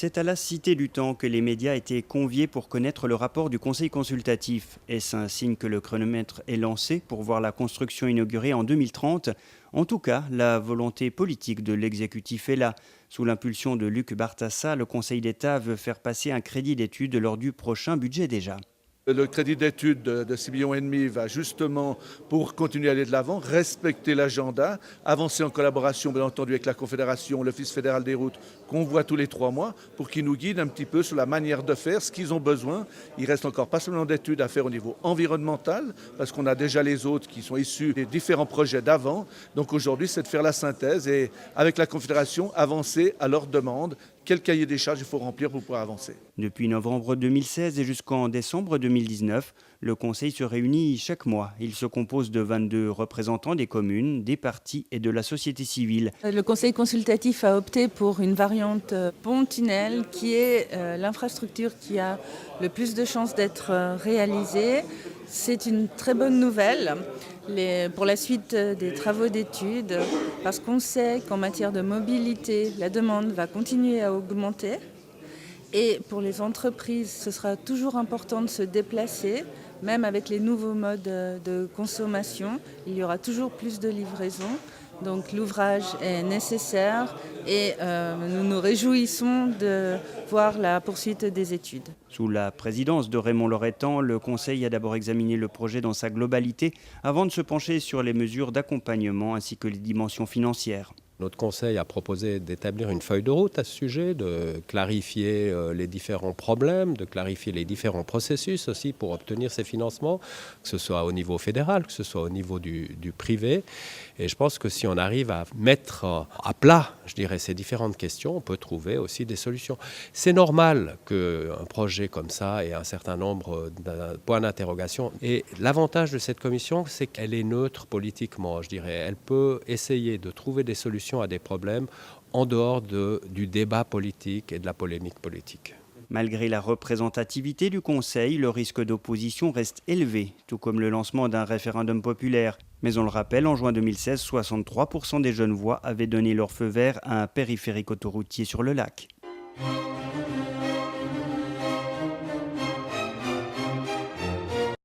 C'est à la Cité du Temps que les médias étaient conviés pour connaître le rapport du Conseil consultatif. Est-ce un signe que le chronomètre est lancé pour voir la construction inaugurée en 2030 ? En tout cas, la volonté politique de l'exécutif est là. Sous l'impulsion de Luc Bartassa, le Conseil d'État veut faire passer un crédit d'études lors du prochain budget déjà. Le crédit d'études de 6,5 millions va justement, pour continuer à aller de l'avant, respecter l'agenda, avancer en collaboration bien entendu avec la Confédération, l'Office fédéral des routes, qu'on voit tous les 3 mois, pour qu'ils nous guident un petit peu sur la manière de faire, ce qu'ils ont besoin. Il reste encore pas seulement d'études à faire au niveau environnemental, parce qu'on a déjà les autres qui sont issus des différents projets d'avant. Donc aujourd'hui, c'est de faire la synthèse et avec la Confédération, avancer à leur demande. Quel cahier des charges il faut remplir pour pouvoir avancer. Depuis novembre 2016 et jusqu'en décembre 2019, le Conseil se réunit chaque mois. Il se compose de 22 représentants des communes, des partis et de la société civile. Le Conseil consultatif a opté pour une variante pont-tunnel qui est l'infrastructure qui a le plus de chances d'être réalisée. C'est une très bonne nouvelle pour la suite des travaux d'études parce qu'on sait qu'en matière de mobilité, la demande va continuer à augmenter. Et pour les entreprises, ce sera toujours important de se déplacer, même avec les nouveaux modes de consommation. Il y aura toujours plus de livraisons. Donc l'ouvrage est nécessaire et nous nous réjouissons de voir la poursuite des études. Sous la présidence de Raymond Loretan, le Conseil a d'abord examiné le projet dans sa globalité avant de se pencher sur les mesures d'accompagnement ainsi que les dimensions financières. Notre conseil a proposé d'établir une feuille de route à ce sujet, de clarifier les différents problèmes, de clarifier les différents processus aussi pour obtenir ces financements, que ce soit au niveau fédéral, que ce soit au niveau du privé. Et je pense que si on arrive à mettre à plat, je dirais, ces différentes questions, on peut trouver aussi des solutions. C'est normal qu'un projet comme ça ait un certain nombre de points d'interrogation. Et l'avantage de cette commission, c'est qu'elle est neutre politiquement, je dirais. Elle peut essayer de trouver des solutions à des problèmes en dehors du débat politique et de la polémique politique. Malgré la représentativité du Conseil, le risque d'opposition reste élevé, tout comme le lancement d'un référendum populaire. Mais on le rappelle, en juin 2016, 63% des Genevois avaient donné leur feu vert à un périphérique autoroutier sur le lac.